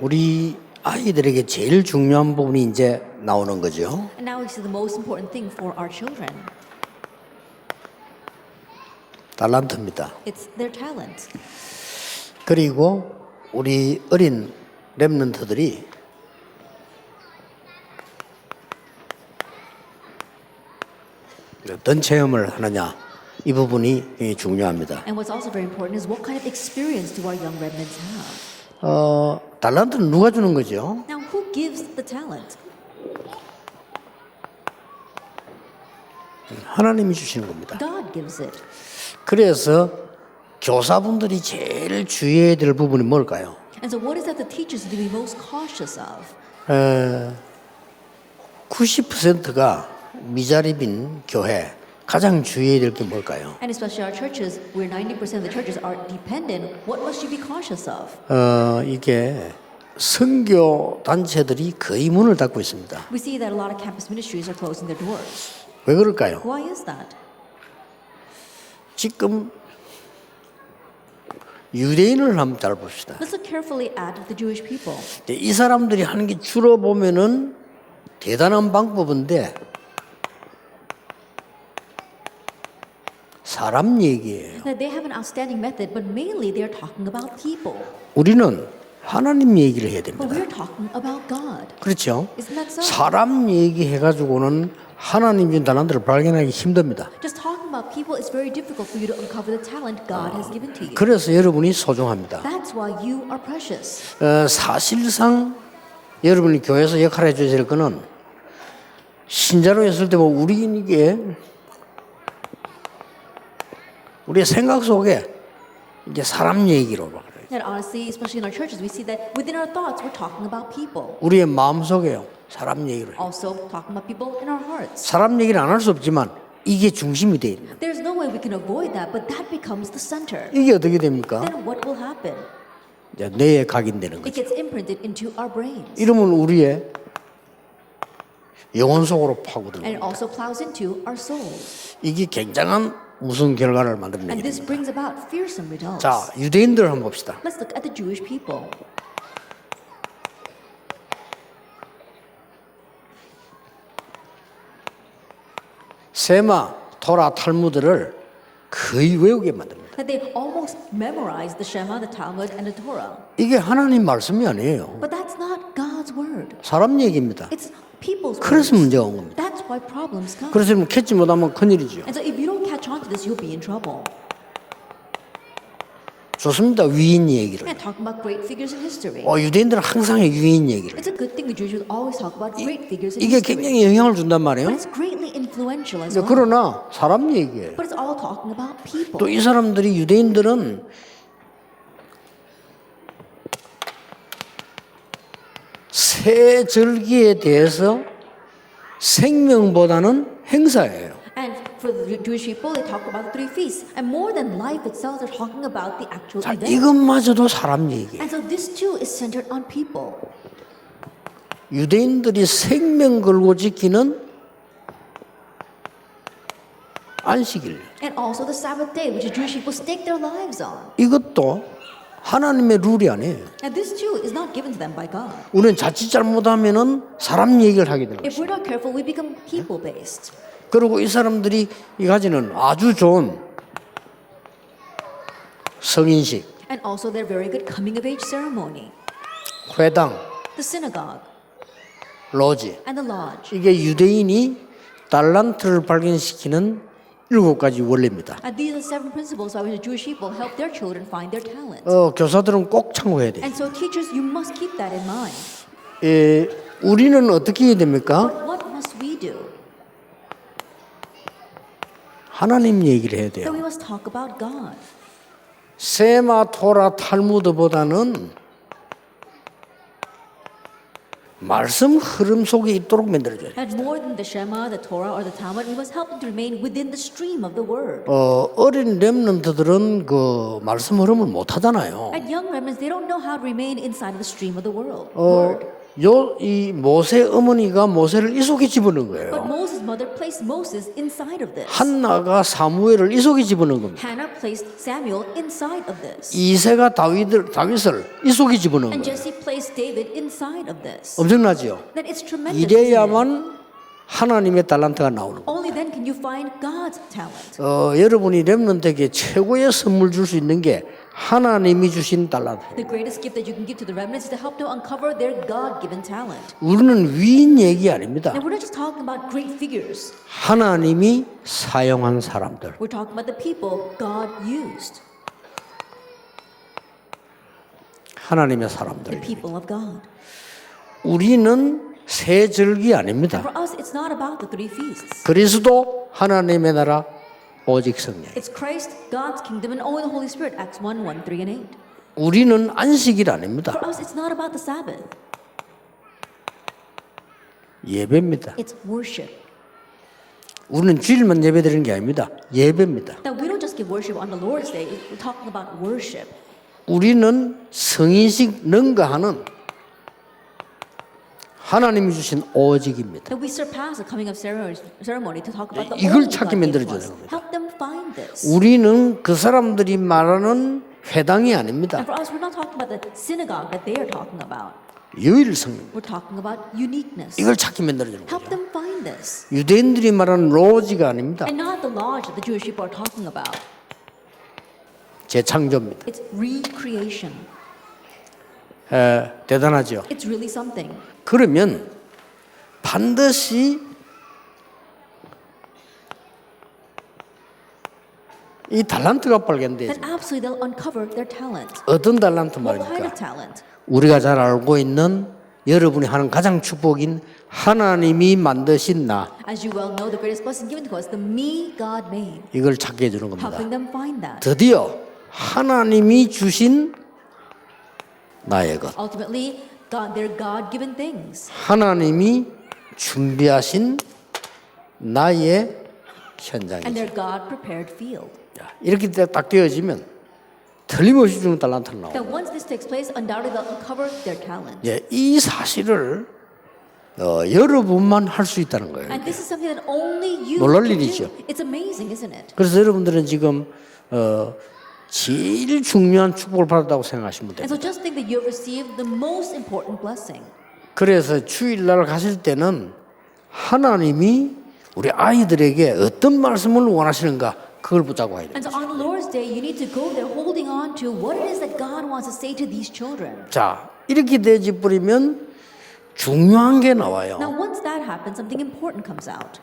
우리 아이들에게 제일 중요한 부분이 이제 나오는 거죠. And now we see the most important thing for our children. 달란트입니다. It's their talent. 그리고 우리 어린 렘넌트들이 어떤 체험을 하느냐, 이 부분이 굉장히 중요합니다. And what's also very important is what kind of experience do our young remnants have? 달란트는 누가 주는 거죠? Now, who gives the talent? 하나님이 주시는 겁니다. God gives it. 그래서 교사분들이 제일 주의해야 될 부분이 뭘까요? And so what is that the teachers need to be most cautious of? 90%가 미자립인 교회 가장 주의해야 될 게 뭘까요? And especially our churches, where 90% of the churches are dependent, what must you be cautious of? 이게 선교 단체들이 거의 문을 닫고 있습니다. We see that a lot of campus ministries are closing their doors. 왜 그럴까요? Why is that? 지금 유대인을 한번 잘 봅시다. Let's look carefully at the Jewish people. 이 사람들이 하는 게 주로 보면은 대단한 방법인데 사람 얘기예요. That they have an outstanding method, but mainly they are talking about people. 우리는 하나님 얘기를 해야 But 됩니다. we're talking about God. 그렇죠? Isn't that so? 사람 얘기해가지고는 하나님 준 달란트를 발견하기 힘듭니다. Just talking about people is very difficult for you to uncover the talent God has given to you. 그래서 여러분이 소중합니다. That's why you are precious. 사실상 여러분이 교회에서 역할을 해줘야 될 거는 신자로 했을 때 보면 우리는 이게 우리의 생각 속에 이제 사람 얘기로 막 And honestly, especially in our churches, we see that within our thoughts, we're talking about people. 우리의 마음 속에요. 사람 얘기를 해요. Also talking about people in our hearts. 사람 얘기를 안 할 수 없지만 이게 중심이 돼 있는. There's no way we can avoid that, but that becomes the center. 이게 어떻게 됩니까? Then what will happen? 이제 뇌에 각인되는 It 거죠. gets imprinted into our brains. 이러면 우리의 영혼 속으로 And it 파고듭니다. also plows into our souls. 이게 굉장한 무슨 결과를 만들어내게 And this 됩니다. brings about fearsome results. 자, 유대인들 한번 봅시다. Let's look at the Jewish people. 세마, 토라, 탈무드를 거의 외우게 만듭니다. That they almost memorized the Shema, the Talmud, and the Torah. 이게 하나님 말씀이 아니에요. But that's not God's word. 사람 얘기입니다. It's people's 그래서 words. 문제가 온 겁니다. That's why problems come. 그래서 여러분 캐치 못하면 큰일이죠. And so if you don't catch on to this, you'll be in trouble. 좋습니다. 위인 얘기를. And talking about great figures in history. 유대인들은 항상 위인 얘기를. It's a good thing the Jews would always talk about great figures in 이게 history. 굉장히 영향을 준단 말이에요. But it's greatly influential as 근데 well. 그러나 사람 얘기예요. But it's all talking about people. 또 이 사람들이 유대인들은 새 절기에 대해서 생명보다는 행사예요. And for the Jewish people, they talk about the three feasts. And more than life itself, they're talking about the actual 자, event. 이것마저도 사람 얘기예요. And so this too is centered on people. 유대인들이 생명 걸고 지키는 안식일. And also the Sabbath day, which the Jewish people stake their lives on. 이것도 하나님의 룰이 아니에요. And this too is not given to them by God. 우리는 자칫 잘못하면은 사람 얘기를 하게 되는 If 거죠. we're not careful, we become people-based. 그리고 이 사람들이 이 가지는 아주 좋은 성인식, And also their very good coming-of-age ceremony, 회당, the synagogue, 로지. and the lodge. 이게 유대인이 달란트를 발견시키는 7가지 원리입니다. And these are the 7 principles by which the Jewish people help their children find their talent. 교사들은 꼭 참고해야 돼요. And so teachers, you must keep that in mind. 우리는 어떻게 해야 됩니까? But what must we do? 하나님 얘기를 해야 So 돼요. we must talk about God. 세마, 토라, 탈무드보다는 말씀 흐름 속에 있도록 만들어줘요. And more than the Shema, the Torah, or the Talmud, we must help them to remain within the stream of the Word. 어린 렘넌트들은 그 말씀 흐름을 못 하잖아요. And young remnants, they don't know how to remain inside of the stream of the world. Word. 이 모세 어머니가 모세를 이 속에 집어넣은 But 거예요. Moses' mother placed Moses inside of this. 한나가 사무엘을 이 속에 집어넣은 겁니다. Hannah placed Samuel inside of this. 이새가 다윗을 이 속에 집어넣은 And 거예요. Jesse placed David inside of this. 엄청나죠? Then it's tremendous. isn't it? 이래야만 하나님의 달란트가 나오는 거예요. Only then can you find God's talent. 여러분이 렘넌트에게 최고의 선물 줄 수 있는 게 하나님이 주신 달란트. The greatest gift that you can give to the remnants is to help them uncover their God-given talent. 우리는 위인 얘기 아닙니다. And we're not just talking about great figures. 하나님이 사용한 사람들. We're talking about the people God used. 하나님의 The 사람들. people of God. 우리는 세 절기 아닙니다. For us, it's not about the three feasts. 그리스도 하나님의 나라 오직 성령. It's Christ, God's kingdom, and only the Holy Spirit. Acts 1, 1, 3, and 8. 우리는 안식일 아닙니다. For us, it's not about the Sabbath. 예배입니다. It's worship. 우리는 주일만 예배드리는 게 아닙니다. 예배입니다. Now, we don't just give worship on the Lord's Day. We're talking about worship. 우리는 성인식 능가하는 하나님이 주신 오직입니다. That we surpass the coming of ceremony to talk about the 이걸 only 찾게 God gave to 만들어줘야 us. 됩니다. Help them find this. 우리는 그 사람들이 말하는 회당이 아닙니다. And for us, we're not talking about the synagogue that they are talking about. 유일성입니다. We're talking about uniqueness. 이걸 찾게 만들어주는 Help 거죠. them find this. 유대인들이 말하는 로지가 아닙니다. And not the lodge that the Jewish people are talking about. 재창조입니다. It's recreation. 대단하죠. It's really something. 그러면 반드시 이 달란트가 발견돼요. Then absolutely they'll uncover their talent. 어떤 달란트 What kind 말입니까? of talent? 우리가 잘 알고 있는 여러분이 하는 가장 축복인 하나님이 만드신 나 As you well know, the greatest blessing given to us, the me God made. 이걸 찾게 해주는 겁니다. Helping them find that. 드디어 하나님이 주신 나의 것, Ultimately, their God-given things. 하나님이 준비하신 나의 And 현장이죠. their God-prepared field. 이렇게 딱 되어지면 틀림없이 주는 달란트가 나옵니다. That once this takes place, undoubtedly they'll uncover their talent. 이 사실을 여러분만 할 수 있다는 거예요. And this is something that only you 놀랄 can 일이죠. do. It's amazing, isn't it? 그래서 여러분들은 지금 제일 중요한 축복을 받았다고 생각하시면 And 돼요. so just think that you have received the most important blessing. 그래서 주일날 가실 때는 하나님이 우리 아이들에게 어떤 말씀을 원하시는가 그걸 붙잡고 가야 돼요. And so on the Lord's Day, you need to go there holding on to what it is that God wants to say to these children. 자, 이렇게 되지 버리면 중요한 게 나와요. Now, once that happens, something important comes out.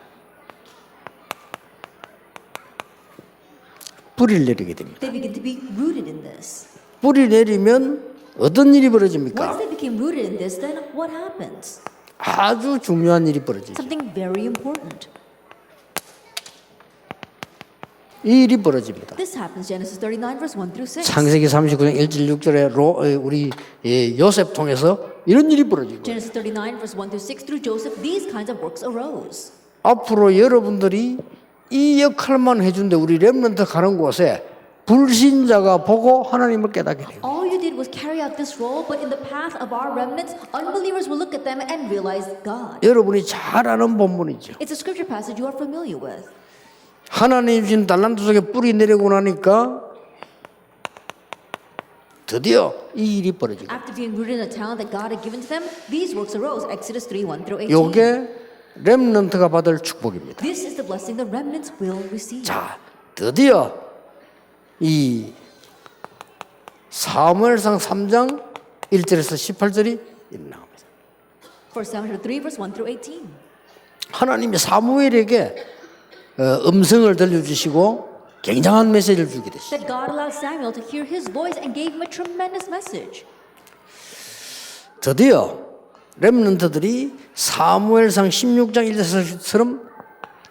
뿌리를 내리게 됩니다. They begin to be rooted in this. 뿌리 내리면 어떤 일이 Once 벌어집니까? they became rooted in this, then what happens? 아주 중요한 일이 벌어지죠. Something very important. 이 일이 벌어집니다. This happens Genesis 39 verse 1 through 6. 창세기 39장 1절 6절에 우리 요셉 통해서 이런 일이 벌어지고 Genesis 39 verse 1 through 6 through Joseph, these kinds of works arose. 앞으로 여러분들이 이 역할만 해준데 우리 렘넌트 가는 곳에 불신자가 보고 하나님을 깨닫게 돼요. All you did was carry out this role, but in the path of our remnants, unbelievers will look at them and realize God. 여러분이 잘 아는 본문이죠. It's a scripture passage you are familiar with. 하나님 주신 달란트 속에 뿌리 내리고 나니까 드디어 이 일이 벌어지고 After being rooted in the talent that God had given to them, these works arose. Exodus 3 1 through 18. 요게 렘넌트가 받을 축복입니다. This is the blessing the remnants will receive. 자, 드디어 이 사무엘상 3장 1절에서 18절이 나옵니다. 1 Samuel 3 verse 1 through 18. 하나님이 사무엘에게 음성을 들려주시고 굉장한 메시지를 주게 됐어요. That God allowed Samuel to hear his voice and gave him a tremendous message. 드디어 렘넌트들이 사무엘상 16장 1절처럼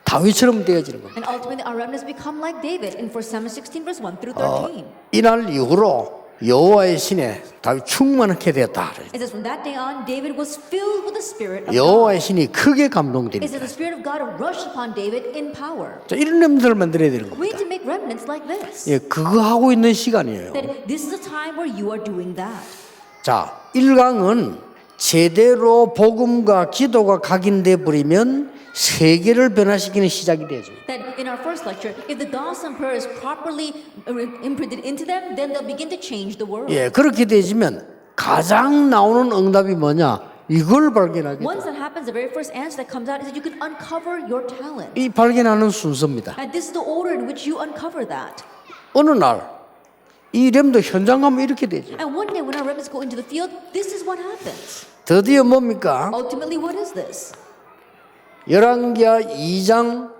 다윗처럼 되어지는 겁니다. And ultimately our remnants become like David in 1 Samuel 16 verse 1 through 13. 이날 이후로 여호와의 신에 다윗 충만하게 되었다. It says from that day on, David was filled with the Spirit of God. 여호와의 신이 크게 It 감동됩니다. says the Spirit of God rushed upon David in power. 자, 이런 렘들을 만들어야 되는 We 겁니다. need to make remnants like this. 예, 그거 하고 있는 시간이에요. That this is a time where you are doing that. 자, 1강은 제대로 복음과 기도가 각인돼 버리면 세계를 변화시키는 시작이 되죠. That in our first lecture, if the gospel and prayer is properly imprinted into them, then they'll begin to change the world. 예, 그렇게 되지면 가장 나오는 응답이 뭐냐? 이걸 발견하게 돼요. Once that happens, the very first answer that comes out is that you can uncover your talent. 이 발견하는 순서입니다. And this is the order in which you uncover that. 어느 날 이 렘도 현장 가면 이렇게 되죠. And one day when our remnants go into the field, this is what happens. 드디어 뭡니까? Ultimately, what is this? 열왕기하 2장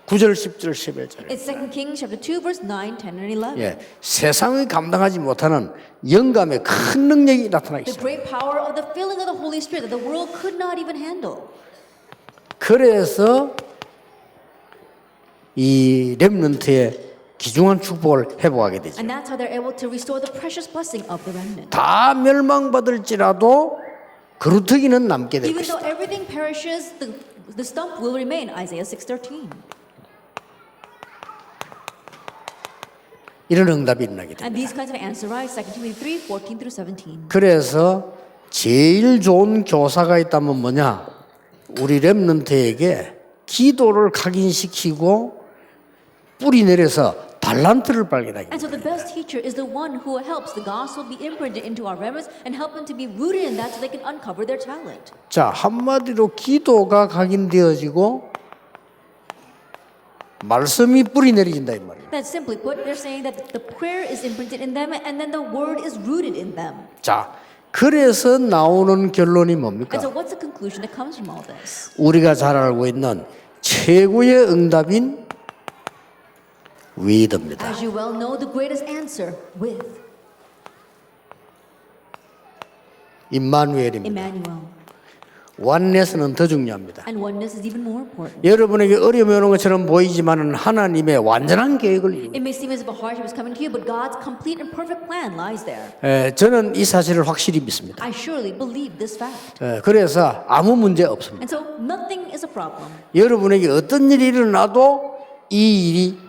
9절 10절 11절. It's 2 Kings chapter 2, verse 9, 10, and 11. 예, 세상이 감당하지 못하는 영감의 큰 능력이 나타나 The 있습니다. great power of the filling of the Holy Spirit that the world could not even handle. 그래서 이 렘넌트의 귀중한 축복을 회복하게 되죠. And that's how they're able to restore the precious blessing of the remnant. 다 멸망받을지라도 그루터기는 남게 될 Even though 것이다. everything perishes, the stump will remain. Isaiah 6:13. 이런 응답이 일어나게 됩니다. And these kinds of answers rise. 2 Timothy 3:14 through 17. 그래서 제일 좋은 교사가 있다면 뭐냐? 우리 렘넌트에게 기도를 각인시키고 뿌리 내려서 달란트를 발견하게 And so the best teacher is the one who helps the gospel be imprinted into our remnants and help them to be rooted in that so they can uncover their talent. 자, 한마디로 기도가 각인되어지고 말씀이 뿌리 내려진다 이 말이에요. That simply put, they're saying that the prayer is imprinted in them and then the word is rooted in them. 자, 그래서 나오는 결론이 뭡니까? And so what's the conclusion that comes from all this? 우리가 잘 알고 있는 최고의 응답인 with입니다. As you well know, the greatest answer with 임마누엘입니다. Emmanuel. 원네스는 더 중요합니다. And oneness is even more important. 여러분에게 어려움이 오는 것처럼 보이지만은 하나님의 완전한 계획을 이루고 It may seem as if a hardship is coming to you, but God's complete and perfect plan lies there. 저는 이 사실을 확실히 믿습니다. I surely believe this fact. 그래서 아무 문제 없습니다. And so nothing is a problem. 여러분에게 어떤 일이 일어나도 이 일이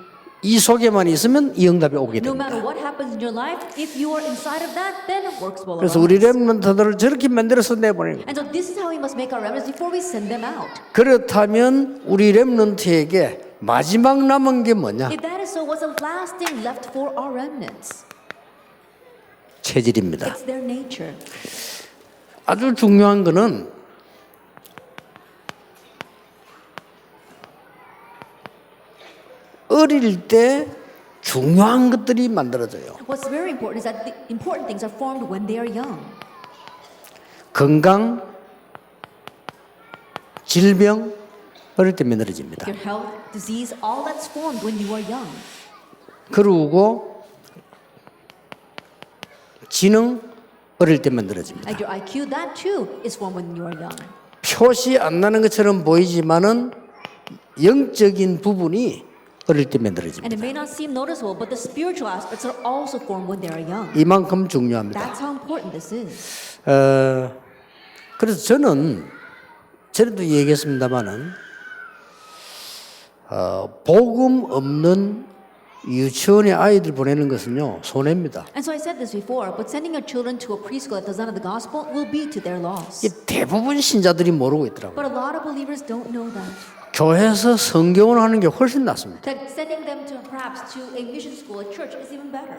이 속에만 있으면 이 응답이 오게 No 됩니다. matter what happens in your life, if you are inside of that, then it works well. 그래서 우리 렘넌트들을 저렇게 만들어서 내보내는 거예요. And so this is how we must make our remnants before we send them out. 그렇다면 우리 렘넌트에게 마지막 남은 게 뭐냐? If that is so, what's the last thing left for our remnants? 체질입니다. It's their nature. 아주 중요한 거는 어릴 때 중요한 것들이 만들어져요. What's very important is that the important things are formed when they are young. 건강, 질병, 어릴 때 만들어집니다. Your health, disease, all that's formed when you are young. 그리고 지능, 어릴 때 만들어집니다. And your IQ, that too is formed when you are young. 표시 안 나는 것처럼 보이지만은 영적인 부분이 어릴 때 And 만들어집니다. it may not seem noticeable, but the spiritual aspects are also formed when they are young. 이만큼 중요합니다. That's how important this is. 그래서 저는 전에도 얘기했습니다마는 복음 없는 유치원에 아이들 보내는 것은요 손해입니다. And so I said this before, but sending your children to a preschool that does not have the gospel will be to their loss. 이게 대부분 신자들이 모르고 있더라고요. But a lot of believers don't know that. 교회에서 성경을 하는 게 훨씬 낫습니다. That sending them to perhaps to a mission school, a church, is even better.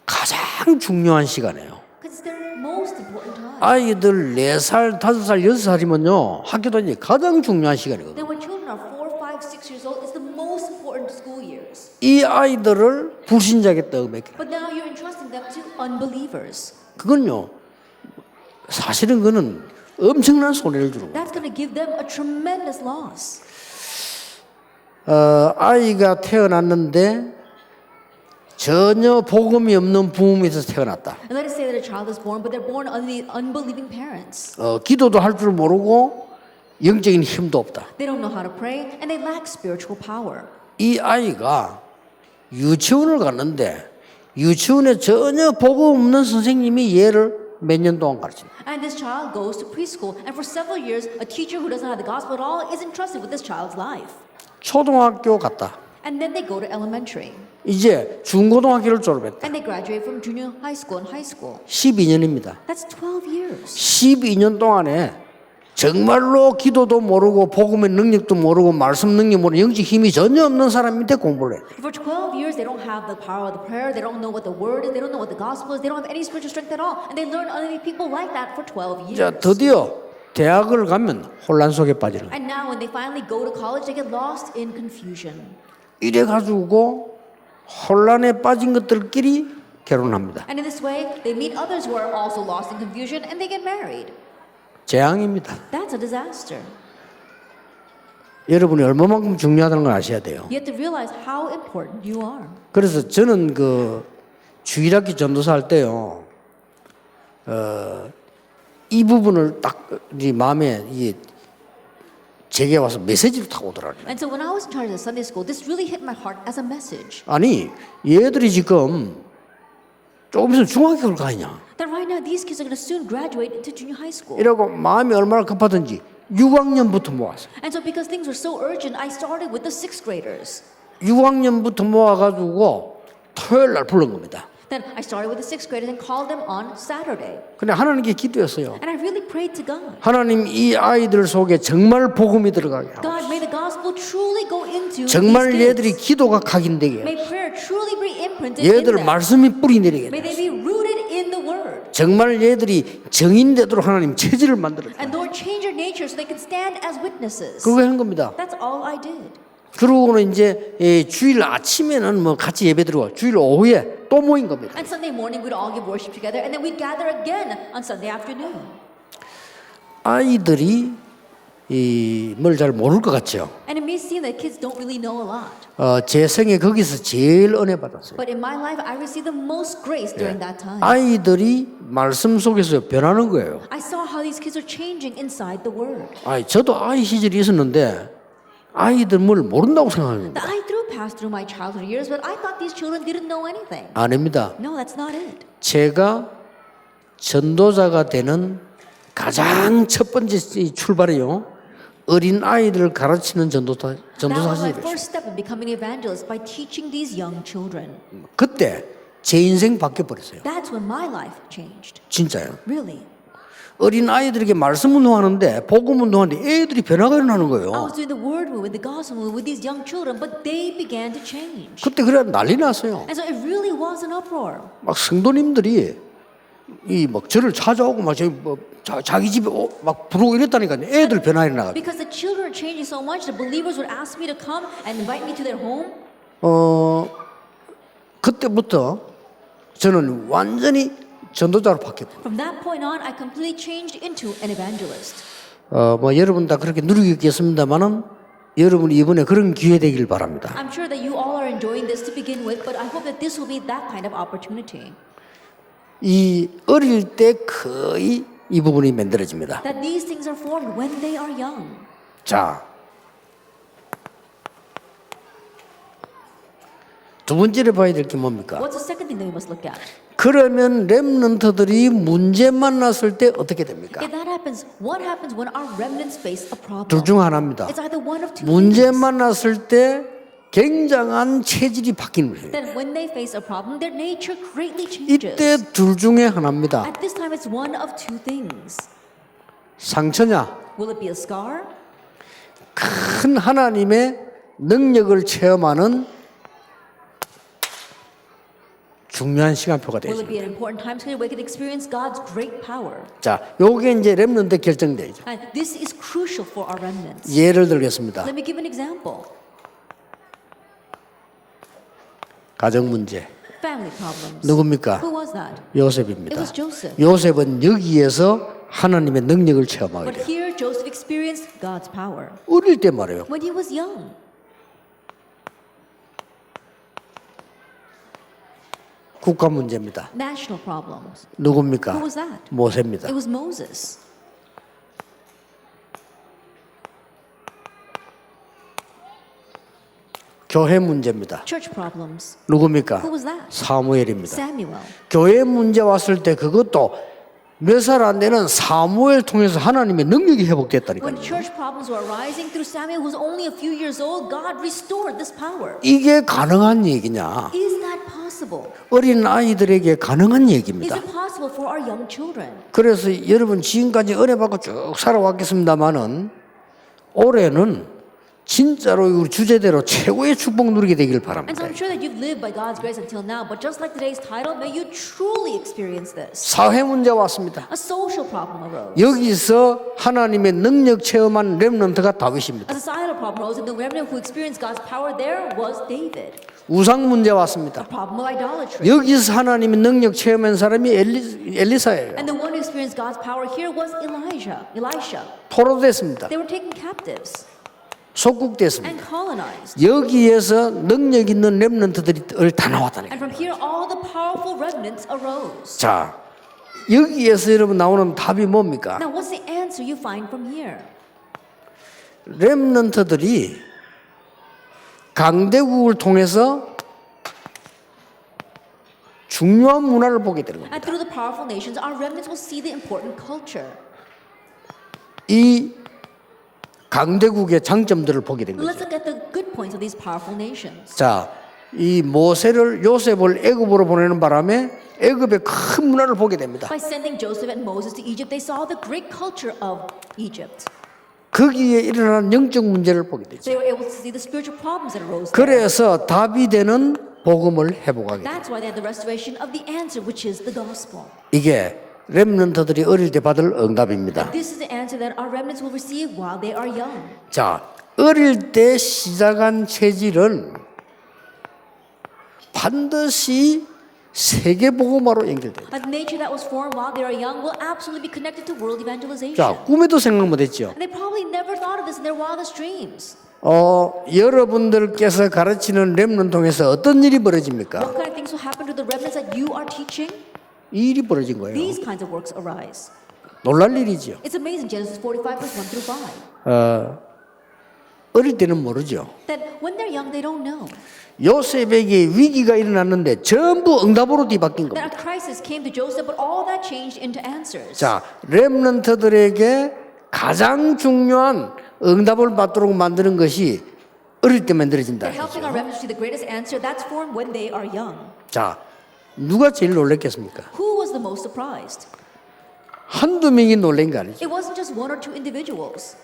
가장 중요한 시간이에요. Because it's their most important time. 아이들 4살, 5살, 6살이면요 학교 다니기 가장 중요한 시간이거든요. Then when children are 4, 5, 6 years old, it's the most important school years. 이 아이들을 불신자에게 떠넘겨. But now you're entrusting them to unbelievers. 그건요 사실은 그는 엄청난 손해를 주는 거예요. That's going to give them a tremendous loss. 아이가 태어났는데 전혀 복음이 없는 부모에서 태어났다. And let us say that a child is born, but they're born under the unbelieving parents. 기도도 할 줄 모르고 영적인 힘도 없다. They don't know how to pray, and they lack spiritual power. 이 아이가 유치원을 갔는데 유치원에 전혀 복음 없는 선생님이 얘를 몇 년 동안 가르칩니다. And this child goes to preschool, and for several years, a teacher who doesn't have the gospel at all is entrusted with this child's life. 초등학교 갔다. And then they go to elementary. 이제 중고등학교를 졸업했다. And they graduate from junior high school and high school. 12년입니다. That's 12 years. 12년 동안에 정말로 기도도 모르고 복음의 능력도 모르고 말씀 능력 모르고 영적 힘이 전혀 없는 사람 밑에 공부를 해요. For 12 years, they don't have the power of the prayer. They don't know what the word is. They don't know what the gospel is. They don't have any spiritual strength at all. And they learn under people like that for 12 years. 자, 드디어 대학을 가면 혼란 속에 빠지는 거예요. And now when they finally go to college, they get lost in confusion. 이래 가지고 혼란에 빠진 것들끼리 결혼합니다. And in this way, they meet others who are also lost in confusion and they get married. 재앙입니다. That's a disaster. 여러분이 얼마만큼 중요하다는 걸 아셔야 돼요. You have to realize how important you are. 그래서 저는 그 주일학기 전도사 할 때요, 이 부분을 딱 이 마음에 이 제게 와서 메시지로 타고 오더라고요. And so when I was in charge of the Sunday school, this really hit my heart as a message. 아니 얘들이 지금 조금 있으면 중학교를 가냐? That right now these kids are going to soon graduate into junior high school. 이러고 마음이 얼마나 급하든지 6학년부터 모았어요. And so because things were so urgent, I started with the 6th graders. 6학년부터 모아가지고 토요일 날 부른 겁니다. Then I started with the 6th graders and called them on Saturday. 근데 하나님께 기도했어요. And I really prayed to God. 하나님 이 아이들 속에 정말 복음이 들어가게 하고 God, may the gospel truly go into 정말 these 얘들이 kids. 기도가 각인되게 May prayer truly be imprinted in 얘들 them. 말씀이 뿌리 내리게 May 돼. they be rooted in the word. 정말 얘들이 정인되도록 하나님 체질을 만들어. And Lord, change your nature so they can stand as witnesses. 그거 한 겁니다. That's all I did. 그러고는 이제 주일 아침에는 뭐 같이 예배 드리고 주일 오후에 또 모인 겁니다. And Sunday morning we'd all give worship together and then we'd gather again on Sunday afternoon. 아이들이 뭘 잘 모를 것 같죠. And it may seem that kids don't really know a lot. 제 생에 거기서 제일 은혜 받았어요. But in my life, I received the most grace during that time. 아이들이 말씀 속에서 변하는 거예요. I saw how these kids are changing inside the Word. 저도 아이 시절이 있었는데 아이들 뭘 모른다고 생각합니다. I passed through my childhood years, but I thought these children didn't know anything. 아닙니다. No, that's not it. 제가 전도자가 되는 가장 첫 번째 출발이요. 어린 아이들을 가르치는 전도사 That was my 시절이에요. first step in becoming an evangelist by teaching these young children. 그때 제 인생 바뀌어 버렸어요. That's when my life changed. 진짜요. Really. 어린 아이들에게 말씀 운동하는데 복음 운동하는데 애들이 변화가 일어나는 I 거예요. was doing the word movement, the gospel movement with these young children, but they began to change. 그때 그래 난리 났어요. And so it really was an uproar. 막 성도님들이 막 저를 찾아오고 막 자기 집에 막 부르고 이랬다니까요. 애들 변화 일어나가지고. Because the children are changing so much, the believers would ask me to come and invite me to their home. 그때부터 저는 완전히 전도자로 바뀌었어요. From that point on, I completely changed into an evangelist. 뭐 여러분 다 그렇게 누리고 있겠습니다만은 여러분이 이번에 그런 기회 되길 바랍니다. I'm sure that you all are enjoying this to begin with, but I hope that this will be that kind of opportunity. 이 어릴 때 거의 이 부분이 만들어집니다. That these things are formed when they are young. 자, 두 번째로 봐야 될 게 뭡니까? What's the second thing that we must look at? 그러면 렘넌트들이 문제 만났을 때 어떻게 됩니까? If that happens, what happens when our remnants face a problem? 둘 중 하나입니다. It's either one of two 문제 things. 만났을 때 굉장한 체질이 바뀌는 거예요. Then when they face a problem, their nature greatly changes. 이때 둘 중에 하나입니다. At this time, it's one of two things. 상처냐? Will it be a scar? 큰 하나님의 능력을 체험하는 중요한 시간표가 Will it be 되죠. an important time period where we can experience God's great power? 자, 요게 이제 렘넌트 결정되죠. And this is crucial for our remnants. 예를 들겠습니다. Let me give an example. 가정 문제. Family problems. 누굽니까? Who was that? 요셉입니다. It was Joseph. 요셉은 여기에서 하나님의 능력을 체험하게 But 돼요. here Joseph experienced God's power 어릴 때 말이에요. when he was young. 국가 문제입니다. National problems. 누굽니까? Who was that? 모세입니다. It was Moses. 교회 문제입니다. Church problems. 누굽니까? Who was that? 사무엘입니다. Samuel. 교회 문제 왔을 때 그것도 몇 살 안 되는 사무엘 통해서 하나님의 능력이 회복됐다니까요. When church problems were arising through Samuel, who was only a few years old, God restored this power. 이게 가능한 얘기냐? Is that possible? 어린 아이들에게 가능한 Is 얘기입니다. it possible for our young children? 그래서 여러분 지금까지 은혜 받고 쭉 살아왔겠습니다만은 올해는 진짜로 우리 주제대로 최고의 축복 누리게 되길 And so 바랍니다. I'm sure that you've lived by God's grace until now, but just like today's title, may you truly experience this. 사회 문제 왔습니다. A social problem arose. 여기서 하나님의 능력 체험한 렘넌트가 다윗입니다. A societal problem arose, and the remnant who experienced God's power there was David. 우상 문제 왔습니다. Problem of idolatry. 여기서 하나님의 능력 체험한 사람이 엘리사예요. And the one who experienced God's power here was Elisha. 포로됐습니다. They were taken captives 속국됐습니다. and colonized. 여기에서 능력 있는 렘넌트들이 다 나왔다는 And 거예요. from here, all the powerful remnants arose. 자, 여기에서 여러분 나오는 답이 뭡니까? Now, what's the answer you find from here? 렘넌트들이 강대국을 통해서 중요한 문화를 보게 되는 겁니다. And through the powerful nations, our remnants will see the important culture. 이 강대국의 장점들을 보게 된 거죠. Let's look at the good points of these powerful nations. 자, 이 요셉을 애굽으로 보내는 바람에 애굽의 큰 문화를 보게 됩니다. By sending Joseph and Moses to Egypt, they saw the great culture of Egypt. 거기에 일어난 영적 문제를 보게 되죠. They were able to see the spiritual problems that arose there. 그래서 다비데는 복음을 회복하게 돼요. That's why they had the restoration of the answer, which is the gospel. 이게 렘넌트들이 어릴 때 받을 응답입니다. This is the answer that our remnants will receive while they are young. 자, 어릴 때 시작한 체질은 반드시 세계 복음화로 연결돼요. A nature that was formed while they are young will absolutely be connected to world evangelization. 자, 꿈에도 생각 못했죠. And they probably never thought of this in their wildest dreams. 여러분들께서 가르치는 렘넌트 통해서 어떤 일이 벌어집니까? What kind of things will happen to the remnants that you are teaching? 이 일이 벌어진 거예요. These kinds of works arise. 놀랄 일이죠. It's amazing, Genesis 45, verse 1 through 5. 어릴 때는 모르죠. That when they're young, they don't know. 요셉에게 위기가 일어났는데 전부 응답으로 뒤바뀐 겁니다. That a crisis came to Joseph, but all that changed into answers. 자, 렘넌트들에게 가장 중요한 응답을 받도록 만드는 것이 어릴 때 만들어진다. That helping our remnants to see the greatest answer, that's formed when they are young. 자, 누가 제일 놀랬겠습니까? Who was the most surprised? 한두 명이 놀란 게 아니죠. It wasn't just one or two individuals.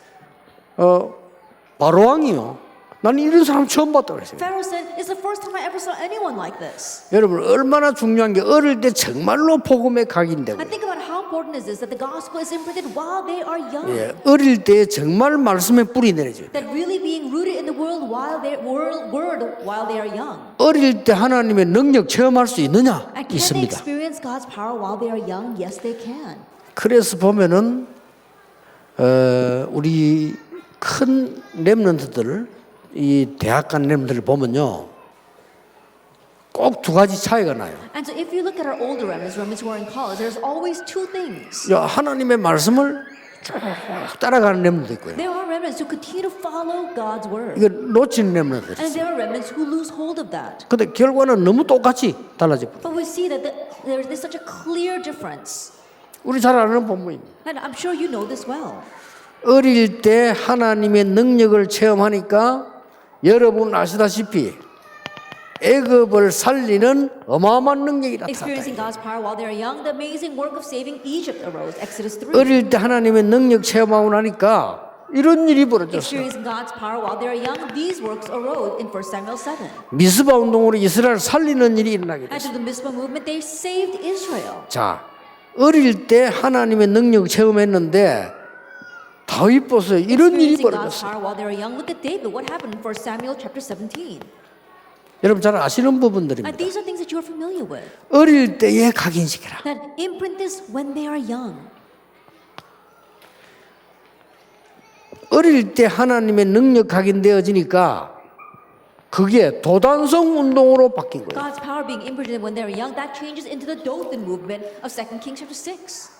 바로왕이요. 나는 이런 사람 처음 봤다 그랬어요. Pharaoh said, "It's the first time I ever saw anyone like this." 여러분 얼마나 중요한 게 어릴 때 정말로 복음에 각인되고 And think about how important is this that the gospel is imprinted while they are young. 예, 어릴 때 정말 말씀에 뿌리 내려져요. That really being rooted in the world while they word while they are young. 어릴 때 하나님의 능력 체험할 수 있느냐? And can they 있습니다. experience God's power while they are young? Yes, they can. 그래서 보면은 우리 큰 렘넌트들 이 대학 간 렘넌트를 보면요 꼭 두 가지 차이가 나요. And so if you look at our older remnants who are in college, there's always two things. 야, 하나님의 말씀을 쭉 따라가는 렘넌트도 있고요. There are remnants who continue to follow God's word. 이거 놓친 렘넌트들. And there are remnants who lose hold of that. 근데 결과는 너무 똑같이 달라져 버려요. But we see that there's such a clear difference. 우리 잘 아는 본문입니다. And I'm sure you know this well. 어릴 때 하나님의 능력을 체험하니까 여러분 아시다시피 애굽을 살리는 어마어마한 능력이 Experiencing 나타났다. God's power while they are young, the amazing work of saving Egypt arose. Exodus 3. 어릴 때 하나님의 능력 체험하고 나니까 이런 일이 벌어졌어요. Experiencing God's power while they are young, these works arose in 1 Samuel 7. 미스바 운동으로 이스라엘 살리는 일이 일어나게 And 됐어요. through the Mizpah movement, they saved Israel. 자, 어릴 때 하나님의 능력 체험했는데 다윗 보세요. 이런 일이 Experiencing God's 벌어졌어요. power while they are young. Look at David. What happened in 1 Samuel chapter 17? 여러분 잘 아시는 And 부분들입니다. these are things that you are familiar with. 어릴 때에 각인시켜라. That imprint this when they are young. 어릴 때 하나님의 능력 각인되어지니까 그게 도단성 운동으로 바뀐 거예요. God's power being imprinted when they are young, that changes into the Dothan movement of 2 Kings chapter 6.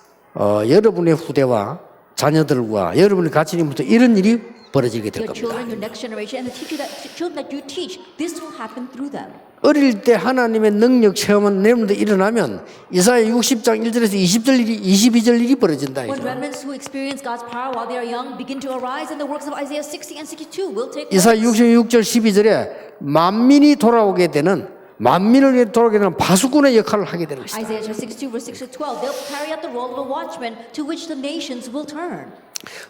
여러분의 후대와 자녀들과 여러분의 가치님부터 이런 일이 벌어지게 될 Your children, 겁니다. your next generation, and the children that you teach, this will happen through them. 어릴 때 하나님의 능력 체험한 내용도 일어나면 이사야 60장 1절에서 22절 일이 벌어진다. When 이죠. remnants who experience God's power while they are young begin to arise, and the works of Isaiah 60 and 62 will take place. 이사야 66절 12절에 만민이 돌아오게 되는 만민을 돌아오게 되는 파수꾼의 역할을 하게 되는 것이다. Isaiah 62 verse 6 to 12, they'll carry out the role of a watchman to which the nations will turn.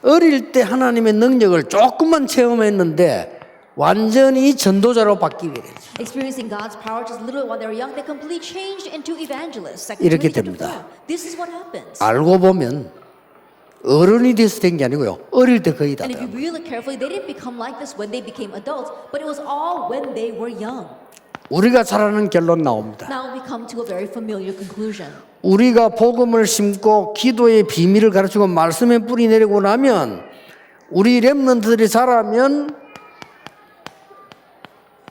어릴 때 하나님의 능력을 조금만 체험했는데 완전히 전도자로 바뀌게 되죠. Experiencing God's power just a little bit while they were young, they completely changed into evangelists. 2 이렇게 Timothy chapter 됩니다. 4. This is what happens. 알고 보면 어른이 돼서 된 게 아니고요. 어릴 때 거의 다 And if you 돼요. really carefully, they didn't become like this when they became adults, but it was all when they were young. 우리가 잘 아는 결론 나옵니다. Now we come to a very familiar conclusion. 우리가 복음을 심고 기도의 비밀을 가르치고 말씀에 뿌리 내리고 나면 우리 렘넌트들이 자라면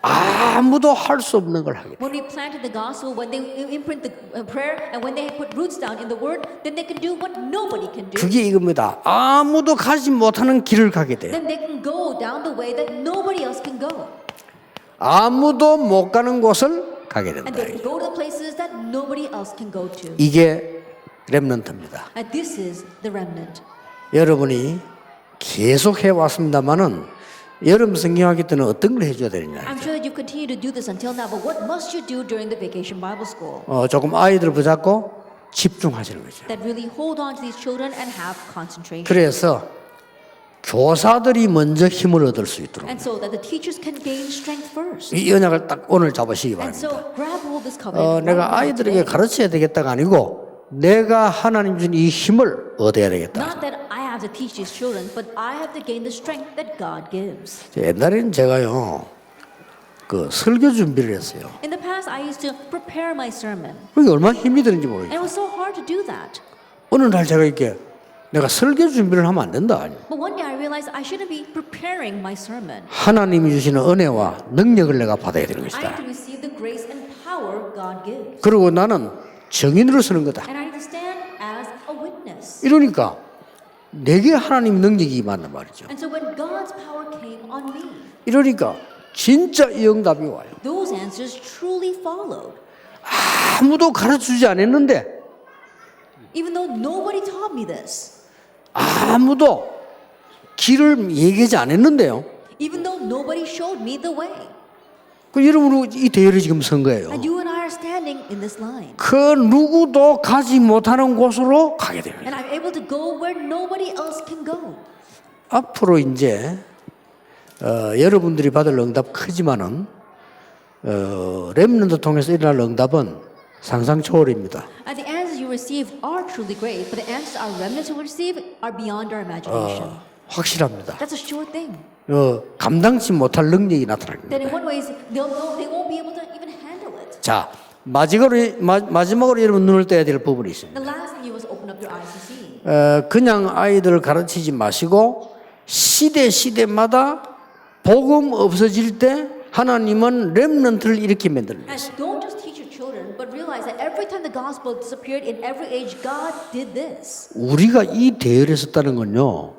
아무도 할 수 없는 걸 하게 돼요. When we planted the gospel, when they imprint the prayer, and when they put roots down in the word, then they can do what nobody can do. 그게 이겁니다. 아무도 가지 못하는 길을 가게 돼요. Then they can go down the way that nobody else can go. 아무도 못 가는 곳을 가게 And 된다. they can go to the places that nobody else can go to. 이게 렘넌트입니다. And this is the remnant. 여러분이 계속 해왔습니다마는 여름 성경학기 때는 어떤 걸 해줘야 되느냐. I'm sure that you continue to do this until now, but what must you do during the vacation Bible school? 조금 아이들을 붙잡고 집중하시는 거죠. That really hold on to these children and have concentration. 그래서 교사들이 먼저 힘을 얻을 수 있도록 And so that the teachers can gain strength first. 이 언약을 딱 오늘 잡으시기 And 바랍니다. so grab hold of this covenant. 내가 아이들에게 가르쳐야 되겠다가 아니고 내가 하나님 준 이 힘을 얻어야 되겠다. Not that I have to teach these children, but I have to gain the strength that God gives. 옛날에는 제가요 그 설교 준비를 했어요. In the past, I used to prepare my sermon, 그게 얼마나 힘이 드는지 and 모르겠어요. it was so hard to do that. 어느 날 제가 이렇게 내가 설교 준비를 하면 안 된다. But one day I realized I shouldn't be preparing my sermon. 하나님이 주시는 은혜와 능력을 내가 받아야 되는 I 것이다. have to receive the grace and power God gives. 그리고 나는 증인으로 서는 거다. And I need to stand as a witness. 이러니까 내게 하나님 능력이 임한단 말이죠. And so when God's power came on me, 이러니까 진짜 이 응답이 와요. those answers truly followed. 아무도 가르쳐주지 않았는데 Even though nobody taught me this, 아무도 길을 얘기하지 않았는데요. even though nobody showed me the way. 그 여러분 이 대회를 지금 선 거예요. And you and I are standing in this line. 그 누구도 가지 못하는 곳으로 가게 됩니다. And I'm able to go where nobody else can go. 앞으로 이제 여러분들이 받을 응답 크지만은 렘넌트 통해서 일어날 응답은 상상 초월입니다. And the answers you receive are truly great, but the answers our remnants will receive are beyond our imagination. 확실합니다. That's a sure thing. 감당치 못할 능력이 나타납니다. That in one ways they won't be able to even handle it. 자, 마지막으로 여러분 눈을 떼야 될 부분이 있습니다. The last thing you must open up your eyes to see. 그냥 아이들을 가르치지 마시고 시대마다 복음 없어질 때 하나님은 렘넌트를 이렇게 만들어냈어요. And don't just teach your children, but realize that every time the gospel disappeared in every age, God did this. 우리가 이 대열에 섰다는 건요,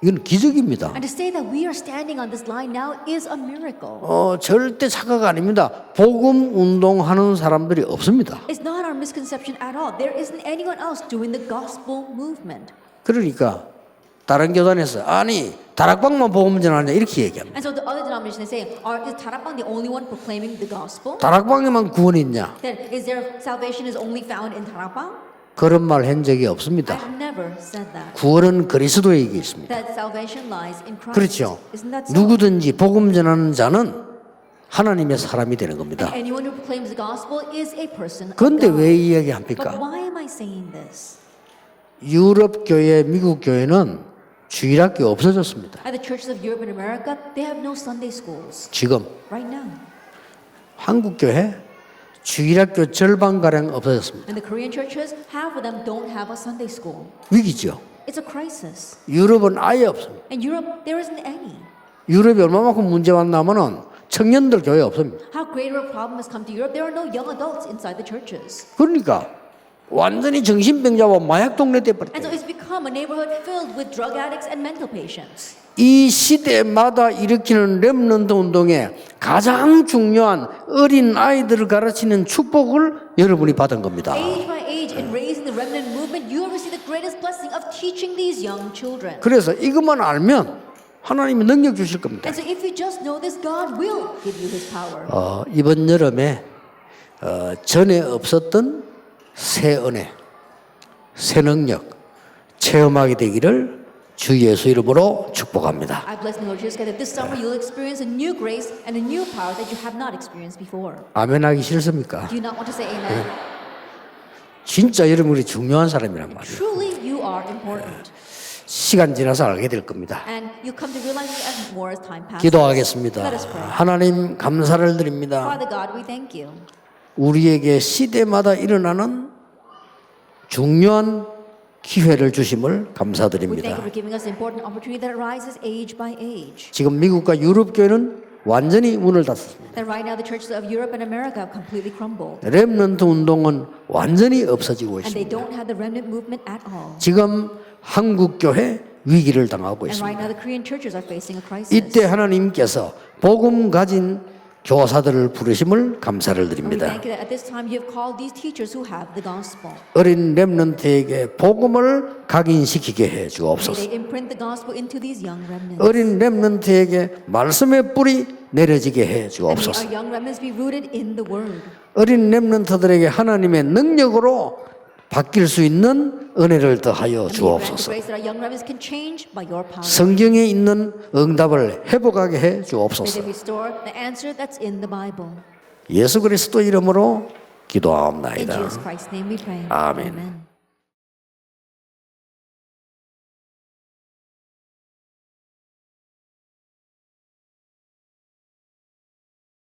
이건 기적입니다. And to say that we are standing on this line now is a miracle. 절대 착각 아닙니다. 복음 운동하는 사람들이 없습니다. It's not our misconception at all. There isn't anyone else doing the gospel movement. 그러니까 다른 교단에서 아니 다락방만 복음 전하냐 이렇게 얘기합니다. And so the other denominations they say, is Tarapang the only one proclaiming the gospel? 다락방에만 구원이 있냐? Then is there salvation is only found in Tarapang? 그런 말 한 적이 없습니다. I've never said that. 구원은 그리스도에게 있습니다. That salvation lies in Christ. 그렇죠. Isn't that so? 누구든지 복음 전하는 자는 하나님의 사람이 되는 겁니다. Anyone who proclaims the gospel is a person of 그런데 God. 왜 But 이야기합니까? why am I saying this? 유럽 교회, 미국 교회는 주일학교 없어졌습니다. At the churches of Europe and America, they have no Sunday schools 지금 right now. 한국 교회 주일학교 절반 가량 없어졌습니다. And the Korean churches, half of them don't have a Sunday school. 위기죠. It's a crisis. 유럽은 아예 없습니다. In Europe, there isn't any. 유럽이 얼마만큼 문제 왔냐면은 청년들 교회 없습니다. How greater a problem has come to Europe, there are no young adults inside the churches. 그러니까 완전히 정신병자와 마약 동네 And so 돼버렸대요. it's become a neighborhood filled with drug addicts and mental patients. 이 시대마다 일으키는 렘넌트 운동에 가장 중요한 어린 아이들을 가르치는 축복을 여러분이 받은 겁니다. Age by age, in raising the remnant movement, you have received the greatest blessing of teaching these young children. 그래서 이것만 알면 하나님이 능력 주실 겁니다. And so if you just know this, God will give you His power. 이번 여름에 전에 없었던 새 은혜, 새 능력 체험하게 되기를 주 예수 이름으로 축복합니다. I bless the Lord Jesus that this summer you'll experience a new grace and a new power that you have not experienced before. 아멘하기 싫습니까? Do you not want to say amen? 진짜 여러분이 중요한 사람이란 말이에요. Truly, you are important. 시간 지나서 알게 될 겁니다. And you come to realize it as more as time passes. 기도하겠습니다. Let us pray. 하나님 감사를 드립니다. Father God, we thank you. 우리에게 시대마다 일어나는 중요한 기회를 주심을 We thank you 감사드립니다. for giving us important opportunity that arises age by age. 지금 미국과 유럽 교회는 완전히 문을 닫았습니다. That right now the churches of Europe and America have completely crumbled. 렘넌트 운동은 완전히 없어지고 And they 있습니다. don't have the remnant movement at all. 지금 한국 교회 위기를 당하고 And right 있습니다. now the Korean churches are facing a crisis. 이때 하나님께서 복음 가진 교사들을 부르심을 감사를 And we 드립니다. thank you that at this time you have called these teachers who have the gospel. 어린 렘넌트에게 복음을 각인시키게 해 May 주옵소서. they imprint the gospel into these young remnants. 어린 렘넌트에게 말씀의 뿌리 내려지게 해 And may 주옵소서. our young remnants be rooted in the word. 어린 렘넌트들에게 하나님의 능력으로 바뀔 수 있는 은혜를 더하여 And may you grant the 주옵소서. grace that our young remnants can change by your power. 성경에 있는 응답을 회복하게 해 May 주옵소서. they restore the answer that's in the Bible. 예수 그리스도 이름으로 In 기도하옵나이다. Jesus Christ's name we pray. 아멘. Amen.